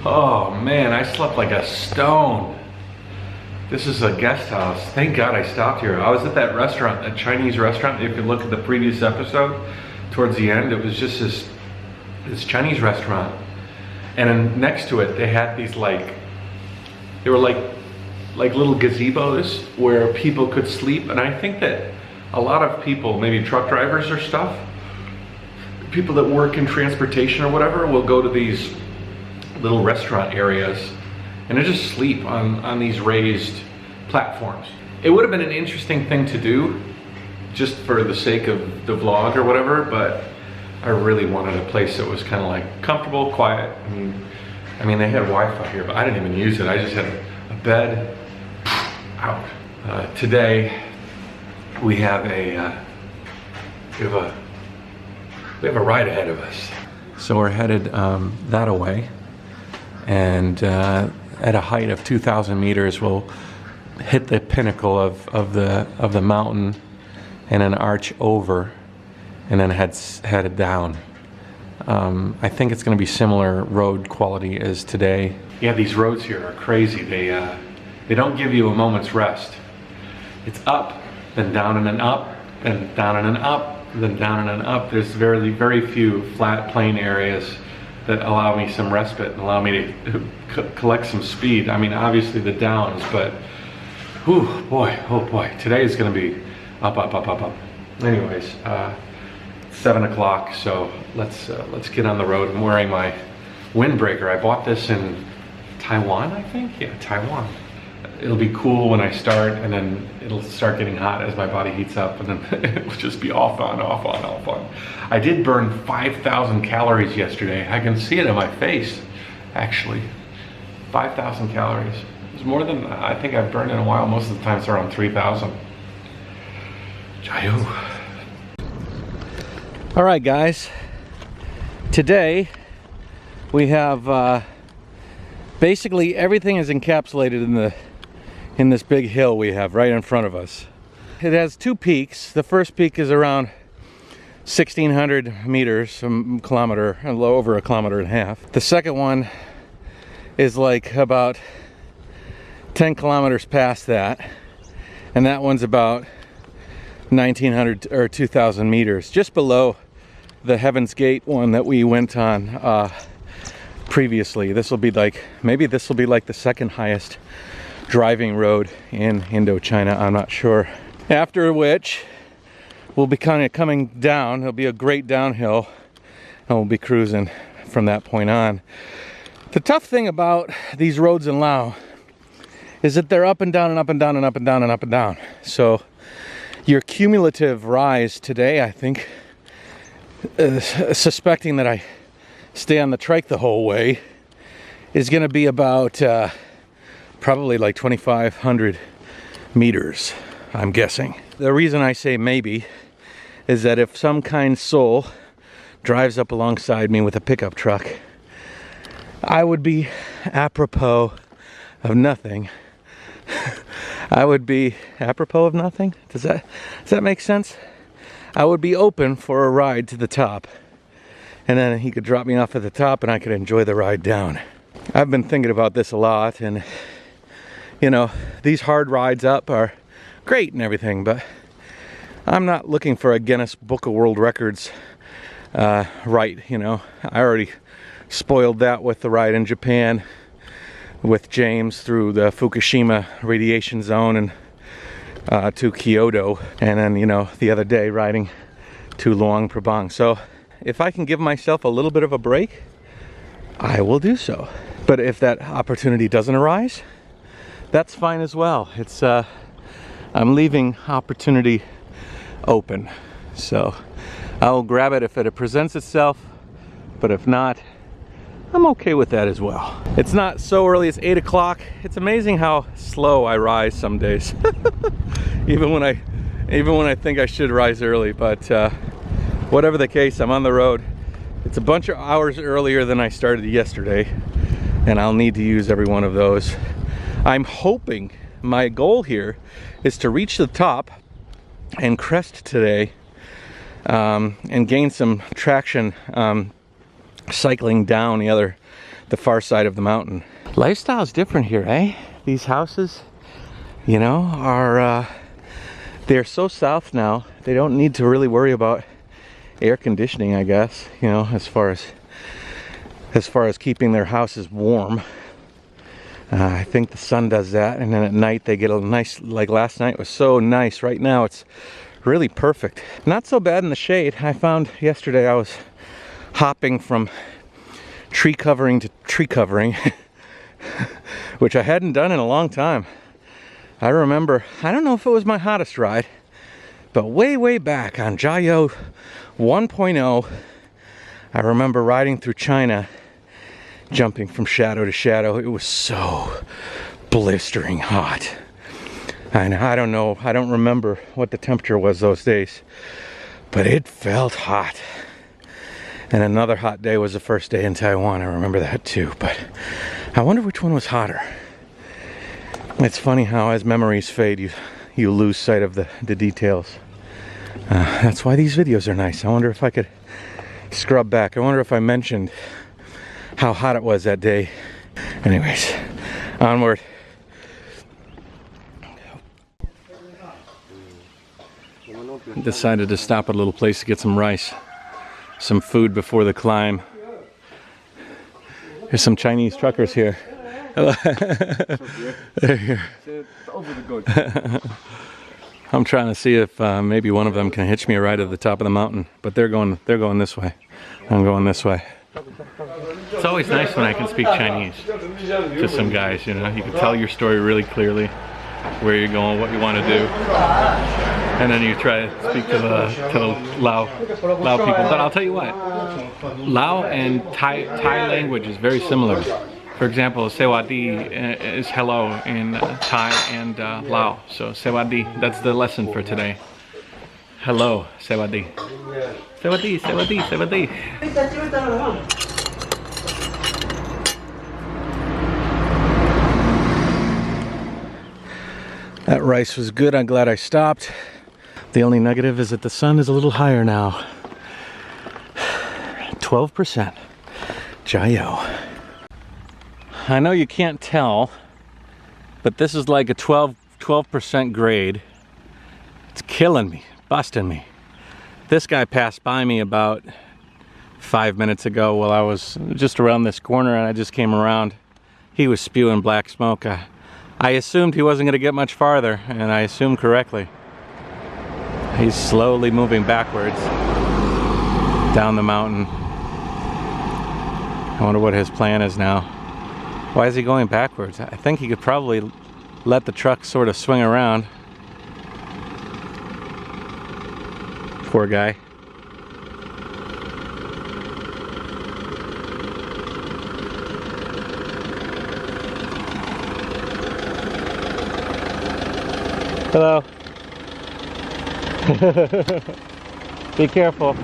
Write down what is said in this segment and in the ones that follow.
Oh man, I slept like a stone. This is a guest house. Thank God I stopped here. I was at that restaurant, that Chinese restaurant. If you look at the previous episode, towards the end, it was just this Chinese restaurant. And then next to it, they had these they were like little gazebos where people could sleep. And I think that a lot of people, maybe truck drivers or stuff, people that work in transportation or whatever, will go to these little restaurant areas and they just sleep on these raised platforms. It would have been an interesting thing to do just for the sake of the vlog or whatever, but I really wanted a place that was kind of like comfortable, quiet. I mean, they had Wi-Fi here, but I didn't even use it. I just had a bed out. Today we have a ride ahead of us. So we're headed that away, and at a height of 2,000 meters, we'll hit the pinnacle of the mountain and then arch over, and then headed down. I think it's going to be similar road quality as today. Yeah, these roads here are crazy. They don't give you a moment's rest. It's up, then down and then up, then down and then up, then down and then up. There's very, very few flat plain areas that allow me some respite and allow me to collect some speed. I mean, obviously the downs, but whew, boy, oh boy, today is going to be up, up, up, up, up. Anyways, 7 o'clock, so let's get on the road. I'm wearing my windbreaker. I bought this in Taiwan, I think? Yeah, Taiwan. It'll be cool when I start, and then it'll start getting hot as my body heats up, and then it'll just be off on, off on, off on. I did burn 5,000 calories yesterday. I can see it in my face, actually. 5,000 calories. It's more than I think I've burned in a while. Most of the time it's around 3,000. Jayoe. All right, guys. Today we have basically everything is encapsulated in this big hill we have right in front of us. It has two peaks. The first peak is around 1,600 meters, a kilometer, a little over a kilometer and a half. The second one is like about 10 kilometers past that, and that one's about 1,900 or 2,000 meters, just below the Heaven's Gate one that we went on previously. This will be like, maybe this will be like the second highest driving road in Indochina, I'm not sure. After which we'll be kind of coming down. It'll be a great downhill, and we'll be cruising from that point on. The tough thing about these roads in Laos is that they're up and down and up and down and up and down and up and down. So your cumulative rise today, I think, suspecting that I stay on the trike the whole way, is going to be about probably like 2,500 meters, I'm guessing. The reason I say maybe is that if some kind soul drives up alongside me with a pickup truck, I would be apropos of nothing. I would be apropos of nothing? Does that make sense? I would be open for a ride to the top, and then he could drop me off at the top and I could enjoy the ride down. I've been thinking about this a lot, and you know, these hard rides up are great and everything, but I'm not looking for a Guinness Book of World Records ride, you know. I already spoiled that with the ride in Japan with James through the Fukushima radiation zone and to Kyoto, and then, you know, the other day riding to Luang Prabang. So if I can give myself a little bit of a break, I will do so. But if that opportunity doesn't arise, that's fine as well. It's I'm leaving opportunity open, so I'll grab it if it presents itself, but if not, I'm okay with that as well. It's not so early, it's 8 o'clock. It's amazing how slow I rise some days. even when I think I should rise early, but whatever the case, I'm on the road. It's a bunch of hours earlier than I started yesterday, and I'll need to use every one of those. I'm hoping, my goal here is to reach the top and crest today, and gain some traction cycling down the the far side of the mountain. Lifestyle's different here, eh? These houses, you know, are they're so south now. They don't need to really worry about air conditioning, I guess, you know, as far as keeping their houses warm. I think the sun does that, and then at night they get a nice, like last night was so nice. Right now it's really perfect. Not so bad in the shade. I found yesterday I was hopping from tree covering to tree covering, which I hadn't done in a long time. I remember, I don't know if it was my hottest ride, but way back on Jayoe 1.0, I remember riding through China, jumping from shadow to shadow. It was so blistering hot. And I don't know, I don't remember what the temperature was those days, but it felt hot. And another hot day was the first day in Taiwan. I remember that too, but I wonder which one was hotter. It's funny how as memories fade, you lose sight of the details. That's why these videos are nice. I wonder if I could scrub back. I wonder if I mentioned how hot it was that day. Anyways, onward. Decided to stop at a little place to get some rice, some food before the climb. There's some Chinese truckers here. Hello. They're here. I'm trying to see if maybe one of them can hitch me a ride to the top of the mountain, but they're going this way. I'm going this way. It's always nice when I can speak Chinese to some guys, you know. You can tell your story really clearly, where you're going, what you want to do, and then you try to speak to the Lao people. But I'll tell you what, Lao and Thai language is very similar. For example, Sewadi is hello in Thai and Lao. So Sewadi, that's the lesson for today. Hello, Sewadi. Sewadi, Sewadi, Sewadi. That rice was good. I'm glad I stopped. The only negative is that the sun is a little higher now. 12%. Jayoe. I know you can't tell, but this is like a 12% grade. It's killing me, busting me. This guy passed by me about 5 minutes ago while I was just around this corner, and I just came around. He was spewing black smoke. I assumed he wasn't going to get much farther, and I assumed correctly. He's slowly moving backwards down the mountain. I wonder what his plan is now. Why is he going backwards? I think he could probably let the truck sort of swing around. Poor guy. Hello. Be careful.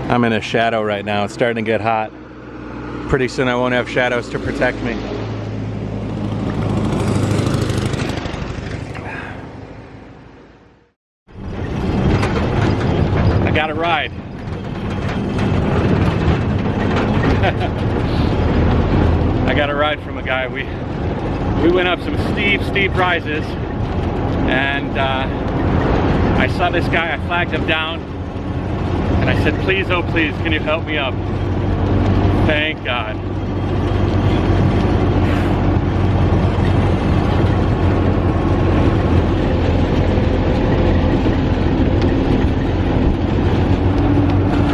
I'm in a shadow right now. It's starting to get hot. Pretty soon I won't have shadows to protect me. I got a ride. I got a ride from a guy. We went up some steep rises, and I saw this guy. I flagged him down, and I said, please, oh please, can you help me up? Thank God.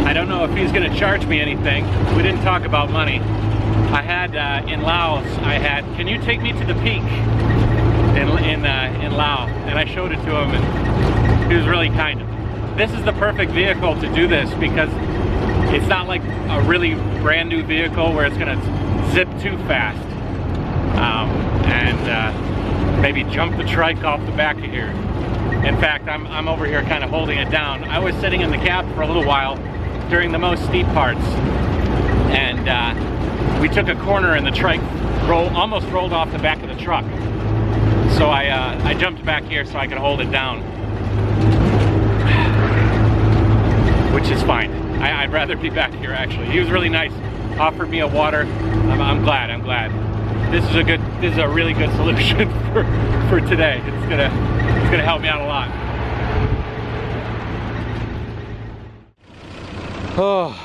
I don't know if he's going to charge me anything. We didn't talk about money. I had in Laos, can you take me to the peak in Laos? And I showed it to him, and he was really kind. This is the perfect vehicle to do this, because it's not like a really brand new vehicle where it's gonna zip too fast and maybe jump the trike off the back of here. In fact, I'm over here kind of holding it down. I was sitting in the cab for a little while during the most steep parts, and we took a corner and the trike almost rolled off the back of the truck. So I jumped back here so I could hold it down, which is fine. I'd rather be back here, actually. He was really nice. offered me a water. I'm glad. This is a really good solution for today. It's gonna help me out a lot. Oh,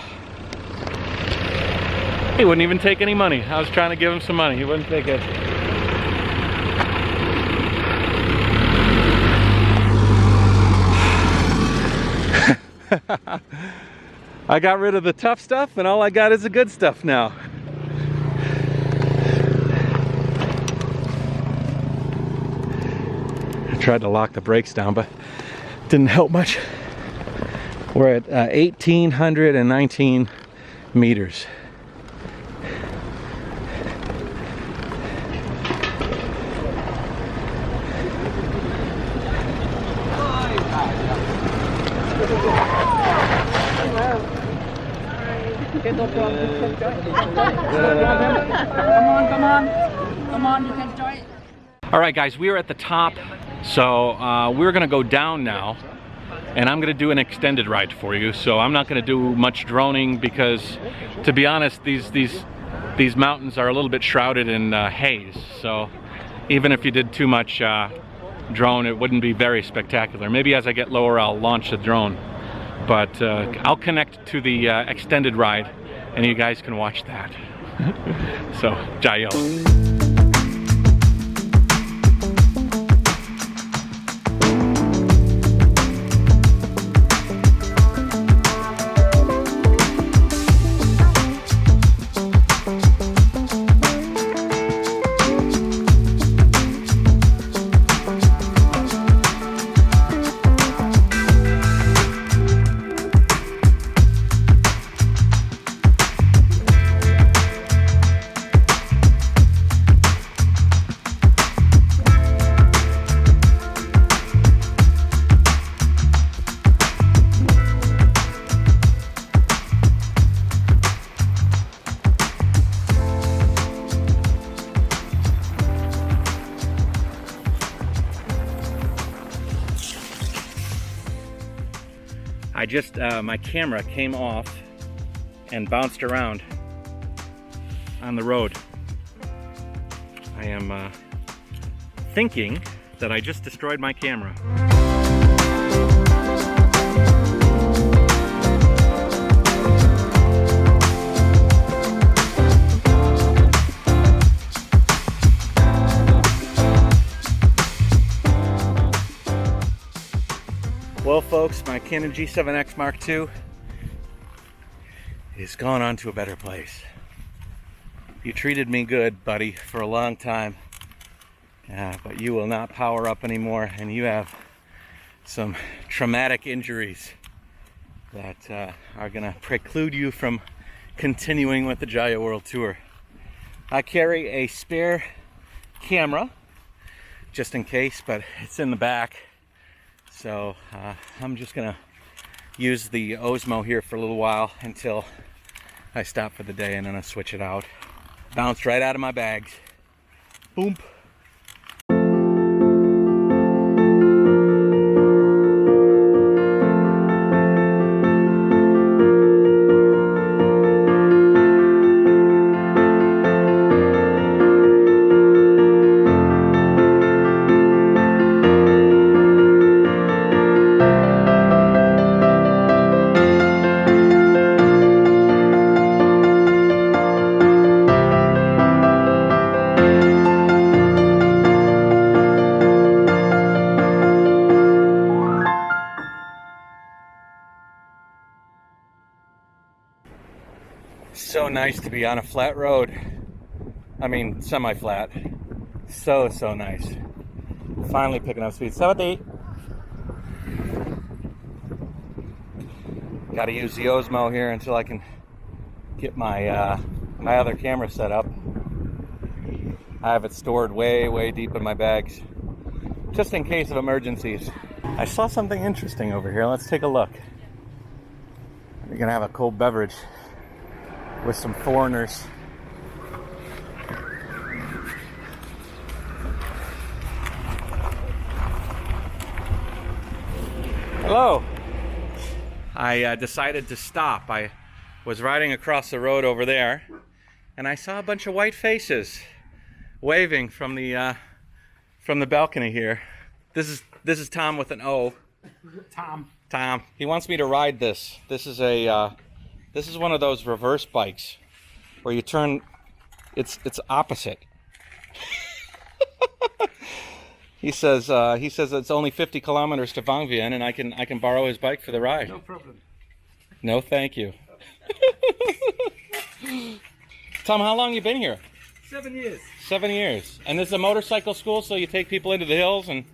he wouldn't even take any money. I was trying to give him some money. He wouldn't take it. I got rid of the tough stuff and all I got is the good stuff now. I tried to lock the brakes down, but it didn't help much. We're at 1,819 meters. Come on, you can join. All right, guys, we are at the top, so we're gonna go down now, and I'm gonna do an extended ride for you. So I'm not gonna do much droning because, to be honest, these mountains are a little bit shrouded in haze. So even if you did too much drone, it wouldn't be very spectacular. Maybe as I get lower, I'll launch the drone, but I'll connect to the extended ride, and you guys can watch that. So, Jayoe. My camera came off and bounced around on the road. I am thinking that I just destroyed my camera. Well, folks, my Canon G7X Mark II is gone on to a better place. You treated me good, buddy, for a long time, but you will not power up anymore, and you have some traumatic injuries that are gonna preclude you from continuing with the Jayoe World Tour. I carry a spare camera, just in case, but it's in the back. So I'm just gonna use the Osmo here for a little while until I stop for the day, and then I'll switch it out. Bounced right out of my bags. Boom. So nice to be on a flat road. I mean, semi-flat. So nice. Finally picking up speed. 70. Got to use the Osmo here until I can get my my other camera set up. I have it stored way deep in my bags, just in case of emergencies. I saw something interesting over here. Let's take a look. We're gonna have a cold beverage with some foreigners. Hello. I decided to stop. I was riding across the road over there, and I saw a bunch of white faces waving from the balcony here. This is Tom with an O. Tom. He wants me to ride this. This is one of those reverse bikes where you turn. It's opposite. He says it's only 50 kilometers to Vang Vieng, and I can borrow his bike for the ride. No problem. No, thank you. Tom, how long you been here? 7 years. 7 years. And this is a motorcycle school, so you take people into the hills and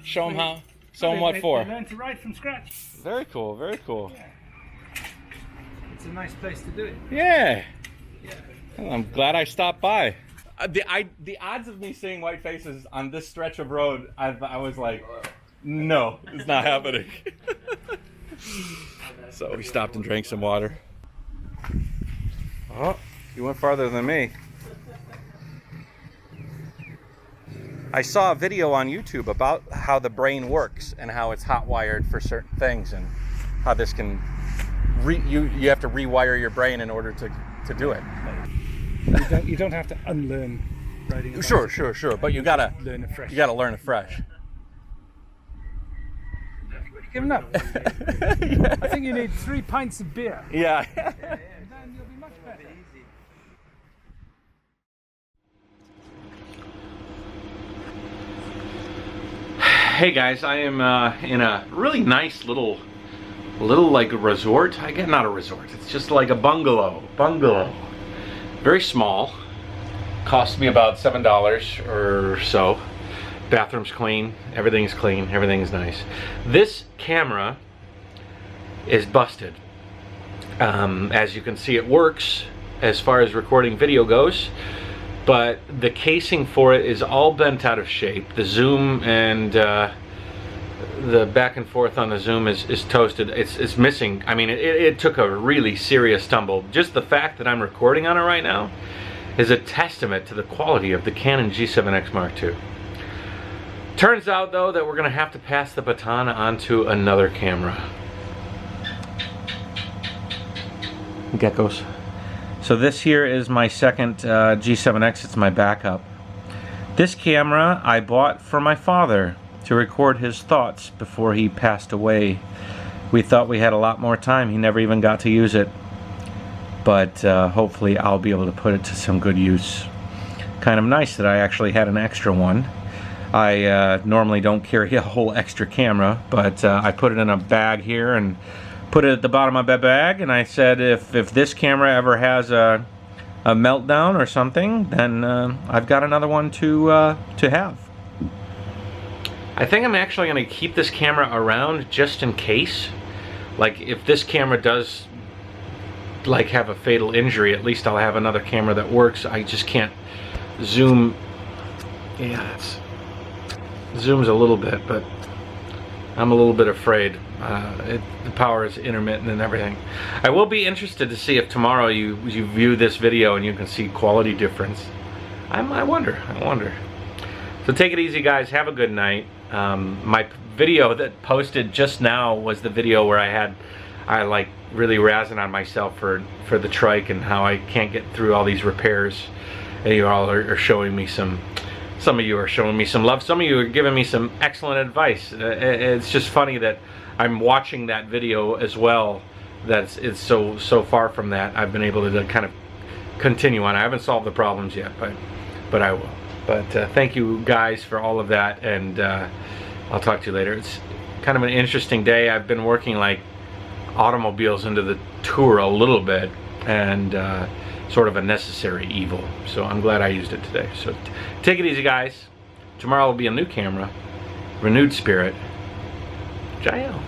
show them how. Show them what for. They learn to ride from scratch. Very cool. Very cool. Yeah. It's a nice place to do it. Yeah. Well, I'm glad I stopped by. The odds of me seeing white faces on this stretch of road, I was like, no, it's not happening. So we stopped and drank some water. Oh, you went farther than me. I saw a video on YouTube about how the brain works and how it's hot wired for certain things, and how this can you have to rewire your brain in order to do it. You don't have to unlearn riding. Sure. But you gotta learn afresh. You gotta learn afresh. Giving up. Yeah. I think you need 3 pints of beer. Yeah. And then you'll be much better. Hey guys, I am in a really nice little like a resort. I get not a resort. It's just like a bungalow. Very small. Cost me about $7 or so. Bathroom's clean. Everything's clean. Everything's nice. This camera is busted. As you can see, it works as far as recording video goes, but the casing for it is all bent out of shape. The zoom and the back and forth on the zoom is toasted. It's missing. I mean, it took a really serious stumble. Just the fact that I'm recording on it right now is a testament to the quality of the Canon G7X Mark II. Turns out though that we're gonna have to pass the baton on to another camera. Geckos. So this here is my second G7X. It's my backup. This camera I bought for my father to record his thoughts before he passed away. We thought we had a lot more time. He never even got to use it. But hopefully I'll be able to put it to some good use. Kind of nice that I actually had an extra one. I normally don't carry a whole extra camera, but I put it in a bag here and put it at the bottom of my bag, and I said if this camera ever has a meltdown or something, then I've got another one to have. I think I'm actually going to keep this camera around just in case. Like if this camera does like have a fatal injury, at least I'll have another camera that works. I just can't zoom. Yeah, it's zooms a little bit, but I'm a little bit afraid. The power is intermittent and everything. I will be interested to see if tomorrow you view this video and you can see quality difference. I wonder. So take it easy, guys. Have a good night. My video that posted just now was the video where I like really razzing on myself for the Trike and how I can't get through all these repairs. And you all are showing me some of you are showing me some love. Some of you are giving me some excellent advice. It's just funny that I'm watching that video as well. It's so far from that. I've been able to kind of continue on. I haven't solved the problems yet, but I will. But thank you guys for all of that, and I'll talk to you later. It's kind of an interesting day. I've been working like automobiles into the tour a little bit, and sort of a necessary evil. So I'm glad I used it today. So take it easy, guys. Tomorrow will be a new camera, renewed spirit. Jayoe.